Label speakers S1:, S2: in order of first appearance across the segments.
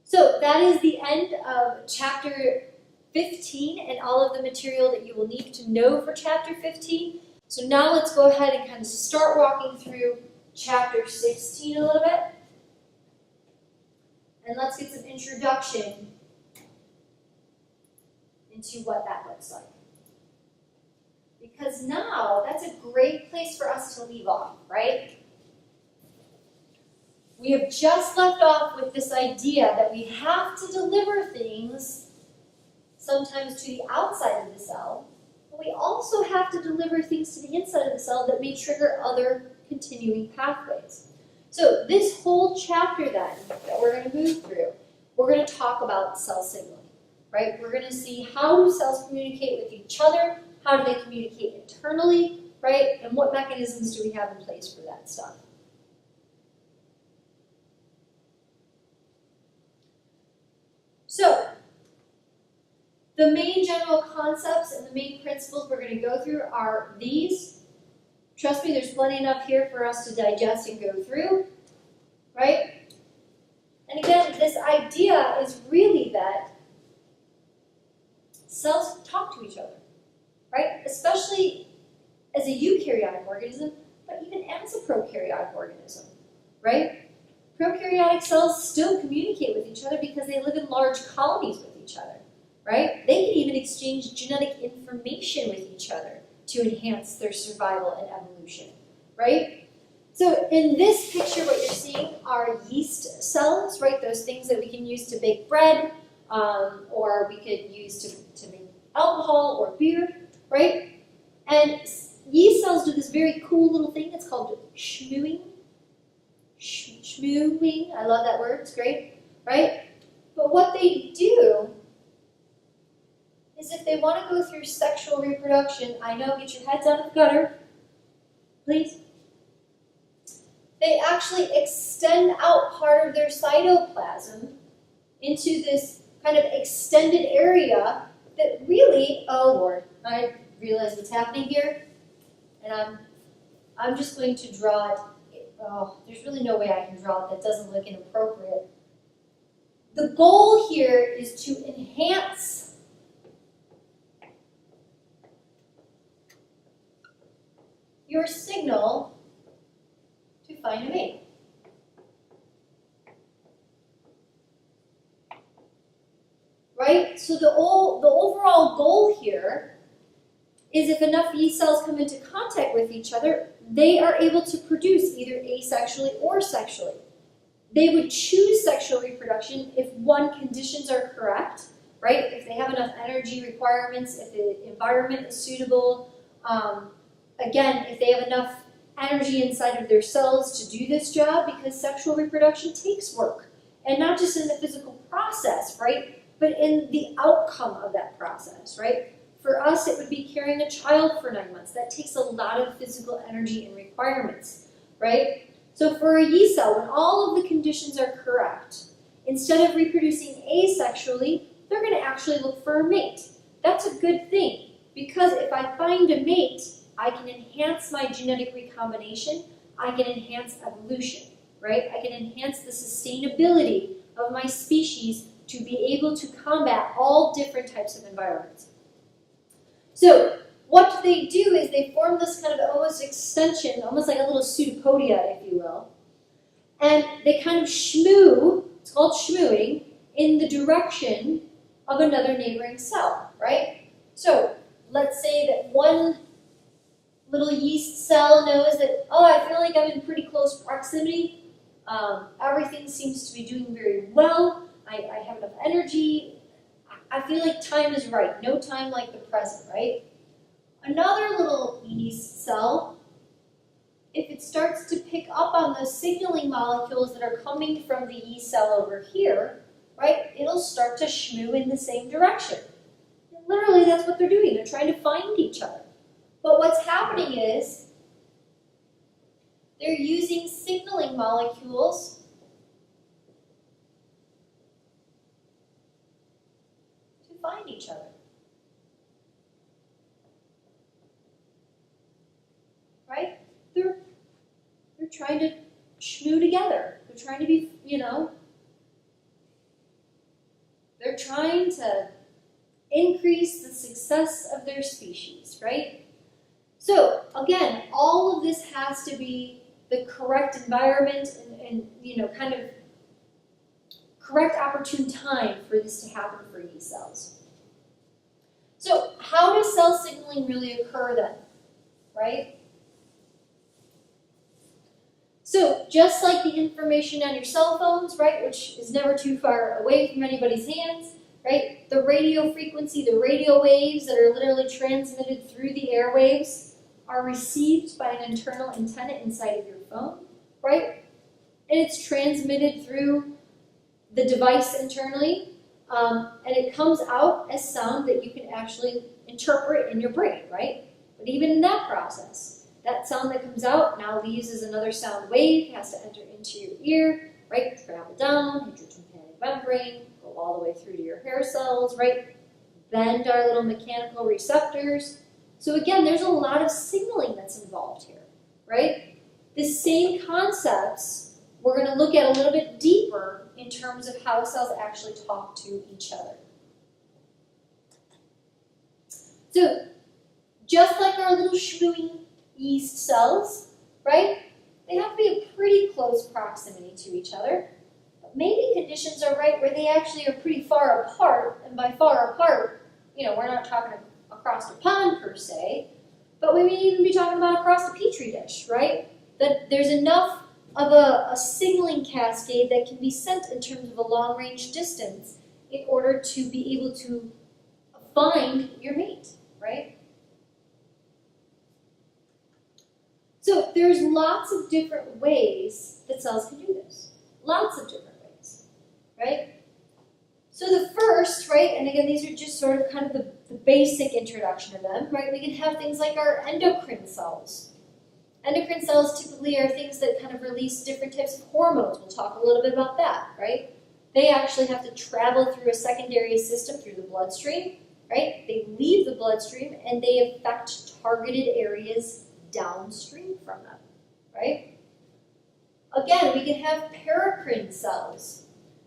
S1: So that is the end of chapter 15 and all of the material that you will need to know for chapter 15. So now let's go ahead and kind of start walking through chapter 16 a little bit. And let's get some introduction into what that looks like. Because now that's a great place for us to leave off, right? We have just left off with this idea that we have to deliver things sometimes to the outside of the cell, but we also have to deliver things to the inside of the cell that may trigger other continuing pathways. So this whole chapter then that we're going to move through, we're going to talk about cell signaling, right? We're going to see how do cells communicate with each other, how do they communicate internally, right? And what mechanisms do we have in place for that stuff? So, the main general concepts and the main principles we're going to go through are these. Trust me, there's plenty enough here for us to digest and go through, right? And again, this idea is really that cells talk to each other, right? Especially as a eukaryotic organism, but even as a prokaryotic organism, right? Prokaryotic cells still communicate with each other because they live in large colonies with each other, right? They can even exchange genetic information with each other to enhance their survival and evolution, right? So in this picture, what you're seeing are yeast cells, right? Those things that we can use to bake bread, or we could use to make alcohol or beer, right? And yeast cells do this very cool little thing. It's called schmooing. Schmooing, I love that word, it's great, right? But what they do is if they want to go through sexual reproduction, I know, get your heads out of the gutter, please. They actually extend out part of their cytoplasm into this kind of extended area that really, oh Lord, I realize what's happening here, and I'm just going to draw it. Oh, there's really no way I can draw it that doesn't look inappropriate. The goal here is to enhance your signal to find a mate. Right? So the overall goal here is if enough yeast cells come into contact with each other, they are able to produce either asexually or sexually. They would choose sexual reproduction if one, conditions are correct, right? If they have enough energy requirements, if the environment is suitable, again, if they have enough energy inside of their cells to do this job, because sexual reproduction takes work. And not just in the physical process, right? But in the outcome of that process, right? For us, it would be carrying a child for 9 months. That takes a lot of physical energy and requirements, right? So for a yeast cell, when all of the conditions are correct, instead of reproducing asexually, they're going to actually look for a mate. That's a good thing, because if I find a mate, I can enhance my genetic recombination, I can enhance evolution, right? I can enhance the sustainability of my species to be able to combat all different types of environments. So what they do is they form this kind of almost extension, almost like a little pseudopodia, if you will. And they kind of schmoo, it's called schmooing, in the direction of another neighboring cell, right? So let's say that one little yeast cell knows that, oh, I feel like I'm in pretty close proximity. Everything seems to be doing very well. I have enough energy. I feel like time is right. No time like the present, right? Another little yeast cell, if it starts to pick up on the signaling molecules that are coming from the yeast cell over here, right, it'll start to schmoo in the same direction. And literally, that's what they're doing. They're trying to find each other. But what's happening is they're using signaling molecules find each other. Right? They're trying to schmoo together. They're trying to be, trying to increase the success of their species, right? So again, all of this has to be the correct environment and kind of correct opportune time for this to happen for yeast cells. So how does cell signaling really occur then, right? So just like the information on your cell phones, right, which is never too far away from anybody's hands, right, the radio frequency, the radio waves that are literally transmitted through the airwaves are received by an internal antenna inside of your phone, right? And it's transmitted through the device internally, and it comes out as sound that you can actually interpret in your brain, right? But even in that process, that sound that comes out now leaves as another sound wave, has to enter into your ear, right? Travel down, hit your tympanic membrane, go all the way through to your hair cells, right? Bend our little mechanical receptors. So again, there's a lot of signaling that's involved here, right? The same concepts we're going to look at a little bit deeper in terms of how cells actually talk to each other. So just like our little schmooing yeast cells, right? They have to be in pretty close proximity to each other. But maybe conditions are right where they actually are pretty far apart, and by far apart, we're not talking across the pond per se, but we may even be talking about across the petri dish, right? That there's enough of a signaling cascade that can be sent in terms of a long-range distance in order to be able to find your mate, right? So there's lots of different ways that cells can do this. Lots of different ways, right? So the first, right, and again, these are just sort of kind of the basic introduction of them, right? We can have things like our endocrine cells. Endocrine cells typically are things that kind of release different types of hormones. We'll talk a little bit about that, right? They actually have to travel through a secondary system through the bloodstream, right? They leave the bloodstream and they affect targeted areas downstream from them, right? Again, we can have paracrine cells.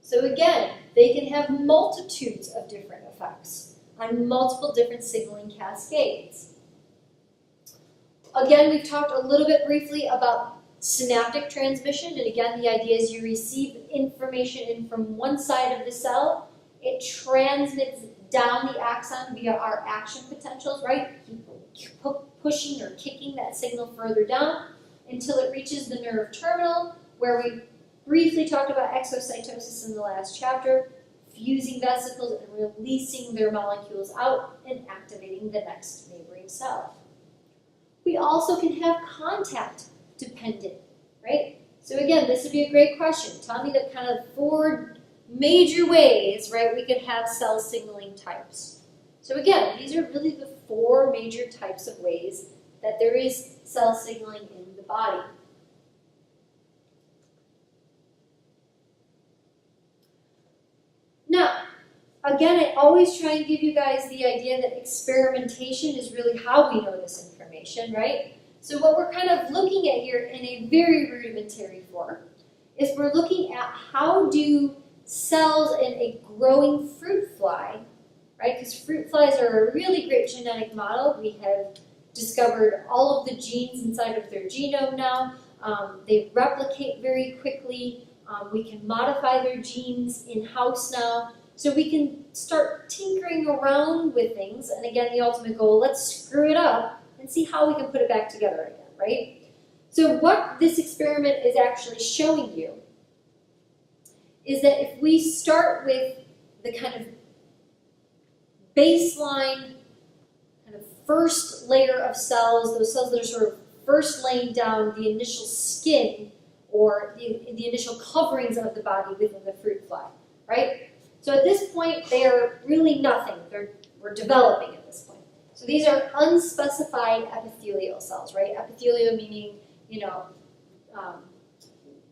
S1: So again, they can have multitudes of different effects on multiple different signaling cascades. Again, we've talked a little bit briefly about synaptic transmission, and again, the idea is you receive information in from one side of the cell, it transmits down the axon via our action potentials, right? Keep pushing or kicking that signal further down until it reaches the nerve terminal, where we briefly talked about exocytosis in the last chapter, fusing vesicles and releasing their molecules out and activating the next neighboring cell. We also can have contact dependent, right? So again, this would be a great question. Tell me the kind of 4 major ways, right, we could have cell signaling types. So again, these are really the 4 major types of ways that there is cell signaling in the body. Now, again, I always try and give you guys the idea that experimentation is really how we know this information, right? So what we're kind of looking at here in a very rudimentary form is we're looking at how do cells in a growing fruit fly, right? Because fruit flies are a really great genetic model. We have discovered all of the genes inside of their genome now. They replicate very quickly. We can modify their genes in-house now. So we can start tinkering around with things. And again, the ultimate goal, let's screw it up and see how we can put it back together again, right? So what this experiment is actually showing you is that if we start with the kind of baseline, kind of first layer of cells, those cells that are sort of first laying down the initial skin or the initial coverings of the body within the fruit fly, right? So at this point, they are really nothing. We're developing at this point. So these are unspecified epithelial cells, right? Epithelial meaning,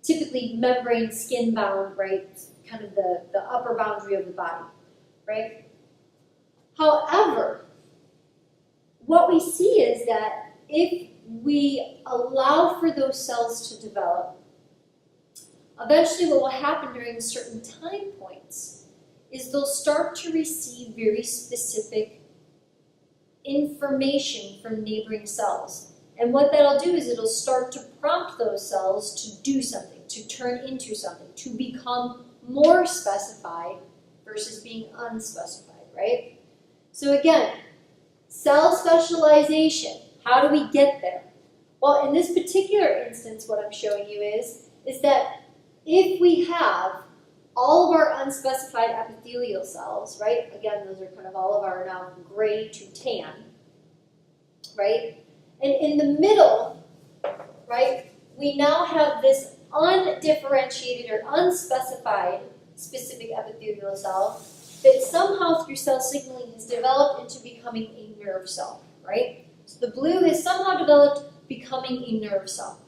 S1: typically membrane, skin bound, right? Kind of the upper boundary of the body, right? However, what we see is that if we allow for those cells to develop, eventually what will happen during certain time points is they'll start to receive very specific information from neighboring cells. And what that'll do is it'll start to prompt those cells to do something, to turn into something, to become more specified versus being unspecified, right? So again, cell specialization, how do we get there? Well, in this particular instance, what I'm showing you is that if we have all of our unspecified epithelial cells, right? Again, those are kind of all of our now gray to tan, right? And in the middle, right, we now have this undifferentiated or unspecified specific epithelial cell that somehow through cell signaling has developed into becoming a nerve cell, right? So the blue has somehow developed becoming a nerve cell.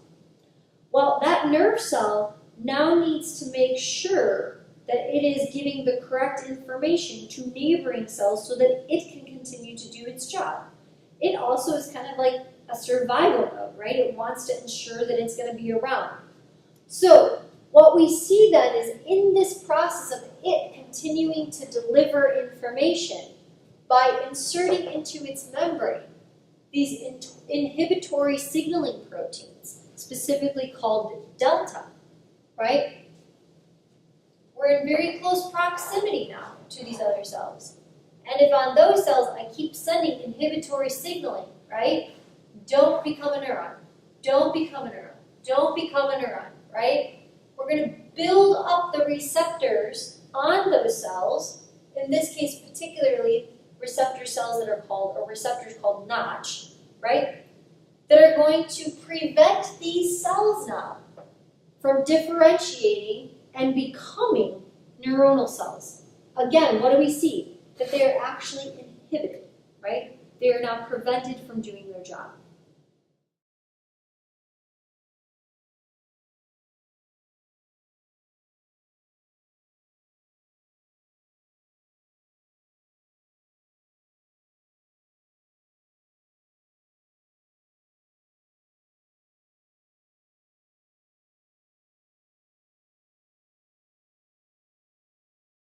S1: Well, that nerve cell now needs to make sure that it is giving the correct information to neighboring cells so that it can continue to do its job. It also is kind of like a survival mode, right? It wants to ensure that it's going to be around. So what we see then is in this process of it continuing to deliver information by inserting into its membrane these inhibitory signaling proteins, specifically called delta, right? We're in very close proximity now to these other cells. And if on those cells I keep sending inhibitory signaling, right? Don't become a neuron. Don't become a neuron. Don't become a neuron, right? We're going to build up the receptors on those cells, in this case particularly receptor cells that are called, or receptors called Notch, right? That are going to prevent these cells now from differentiating and becoming neuronal cells. Again, what do we see? That they are actually inhibited, right? They are now prevented from doing their job.